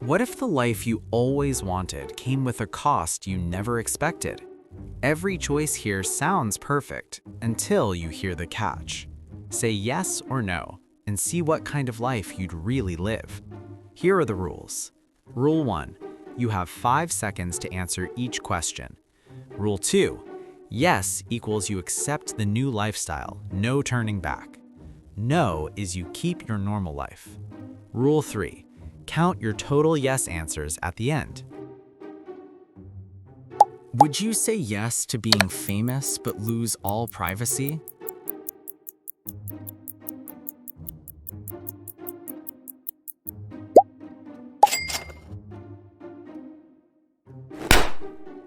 What if the life you always wanted came with a cost you never expected? Every choice here sounds perfect until you hear the catch. Say yes or no and see what kind of life you'd really live. Here are the rules. Rule 1. You have 5 seconds to answer each question. Rule 2. Yes equals you accept the new lifestyle, no turning back. No is you keep your normal life. Rule 3. Count your total yes answers at the end. Would you say yes to being famous but lose all privacy?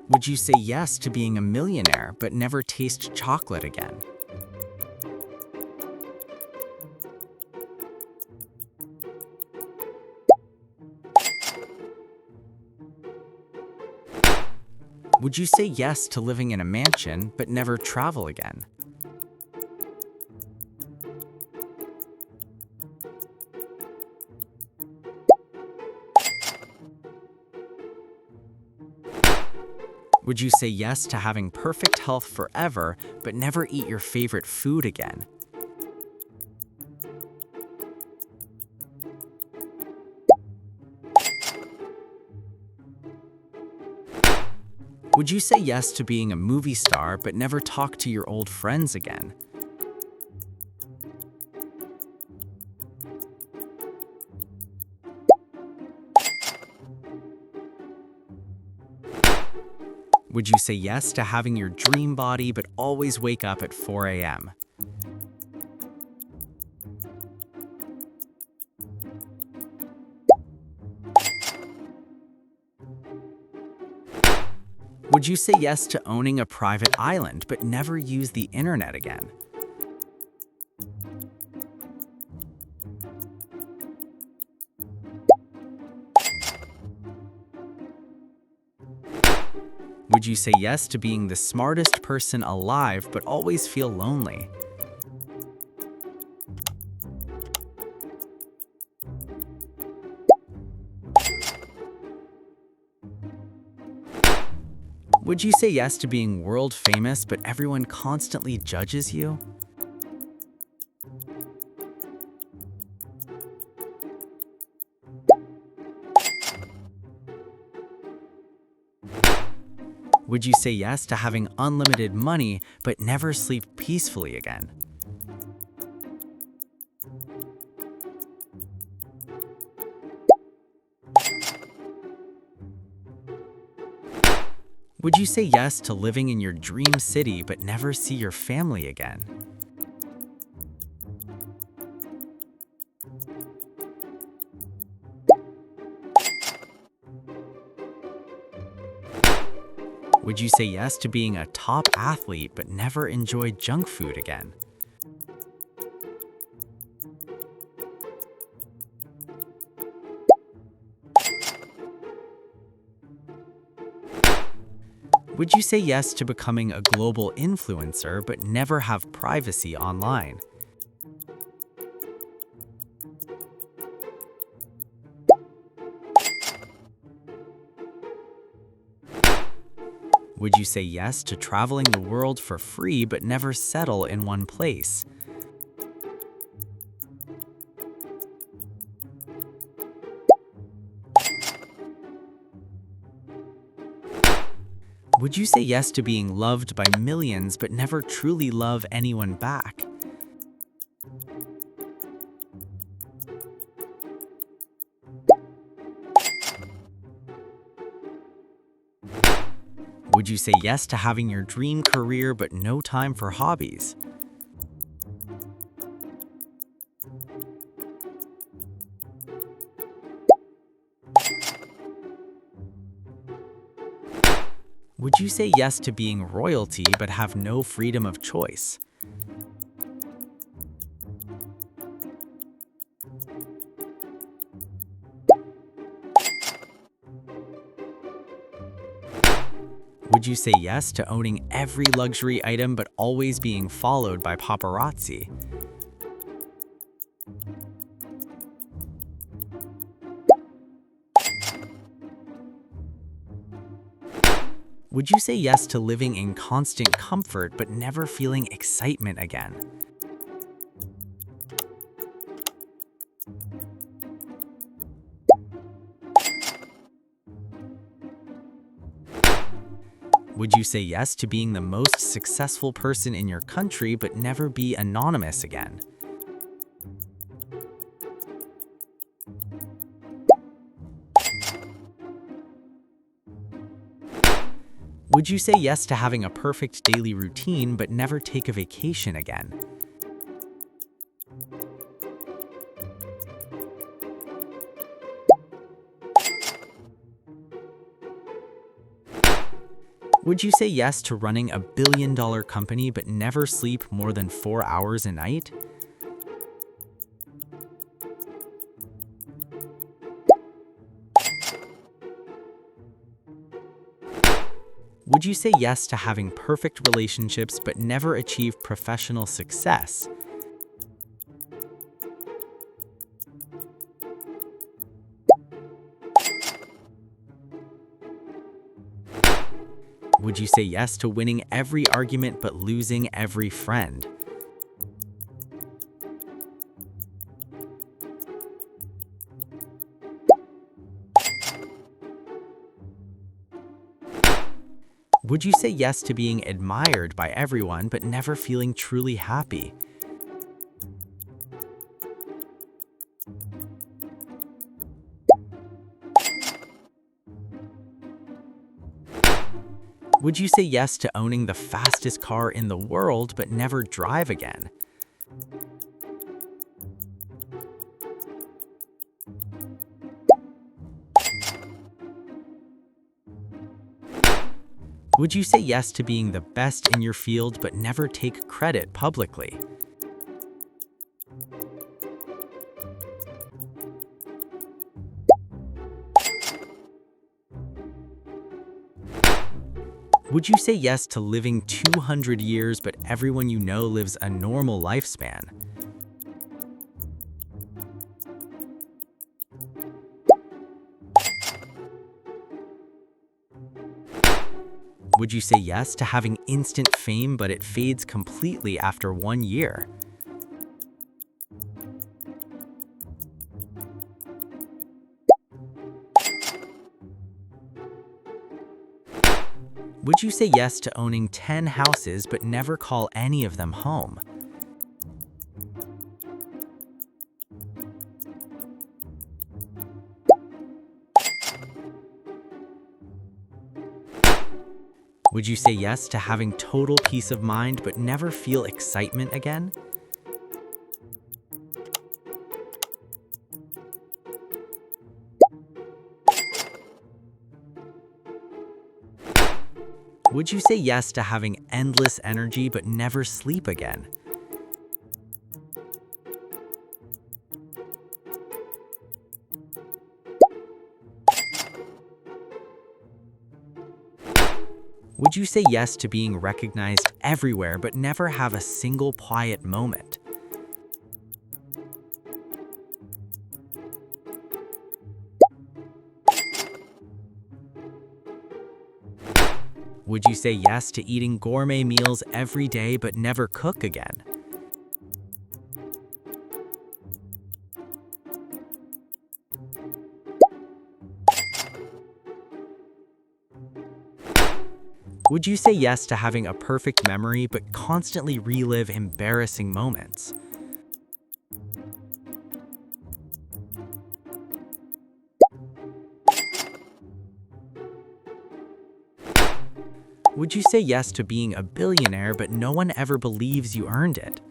Would you say yes to being a millionaire but never taste chocolate again? Would you say yes to living in a mansion but never travel again? Would you say yes to having perfect health forever but never eat your favorite food again? Would you say yes to being a movie star but never talk to your old friends again? Would you say yes to having your dream body but always wake up at 4 a.m.? Would you say yes to owning a private island but never use the internet again? Would you say yes to being the smartest person alive but always feel lonely? Would you say yes to being world famous but everyone constantly judges you? Would you say yes to having unlimited money but never sleep peacefully again? Would you say yes to living in your dream city but never see your family again? Would you say yes to being a top athlete but never enjoy junk food again? Would you say yes to becoming a global influencer but never have privacy online? Would you say yes to traveling the world for free but never settle in one place? Would you say yes to being loved by millions but never truly love anyone back? Would you say yes to having your dream career but no time for hobbies? Would you say yes to being royalty but have no freedom of choice? Would you say yes to owning every luxury item but always being followed by paparazzi? Would you say yes to living in constant comfort but never feeling excitement again? Would you say yes to being the most successful person in your country but never be anonymous again? Would you say yes to having a perfect daily routine but never take a vacation again? Would you say yes to running a $1 billion company but never sleep more than 4 hours a night? Would you say yes to having perfect relationships but never achieve professional success? Would you say yes to winning every argument but losing every friend? Would you say yes to being admired by everyone but never feeling truly happy? Would you say yes to owning the fastest car in the world but never drive again? Would you say yes to being the best in your field but never take credit publicly? Would you say yes to living 200 years but everyone you know lives a normal lifespan? Would you say yes to having instant fame but it fades completely after 1 year? Would you say yes to owning 10 houses but never call any of them home? Would you say yes to having total peace of mind but never feel excitement again? Would you say yes to having endless energy but never sleep again? Would you say yes to being recognized everywhere but never have a single quiet moment? Would you say yes to eating gourmet meals every day but never cook again? Would you say yes to having a perfect memory but constantly relive embarrassing moments? Would you say yes to being a billionaire but no one ever believes you earned it?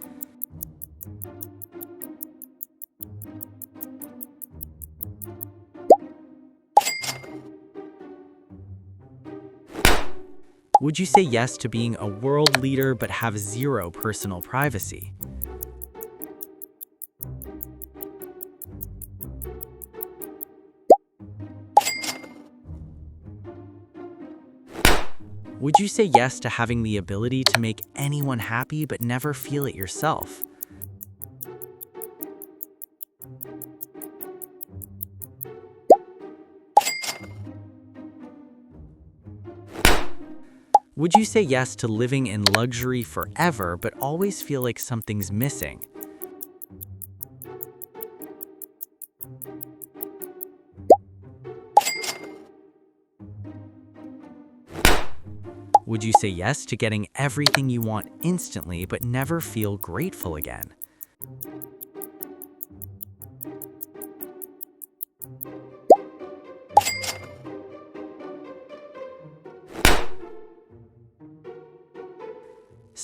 Would you say yes to being a world leader but have zero personal privacy? Would you say yes to having the ability to make anyone happy but never feel it yourself? Would you say yes to living in luxury forever but always feel like something's missing? Would you say yes to getting everything you want instantly but never feel grateful again?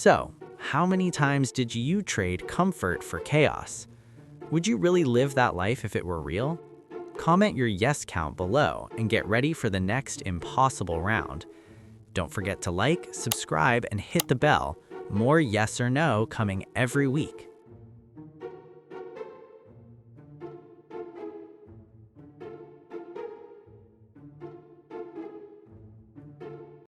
So, how many times did you trade comfort for chaos? Would you really live that life if it were real? Comment your yes count below and get ready for the next impossible round. Don't forget to like, subscribe, and hit the bell. More yes or no coming every week.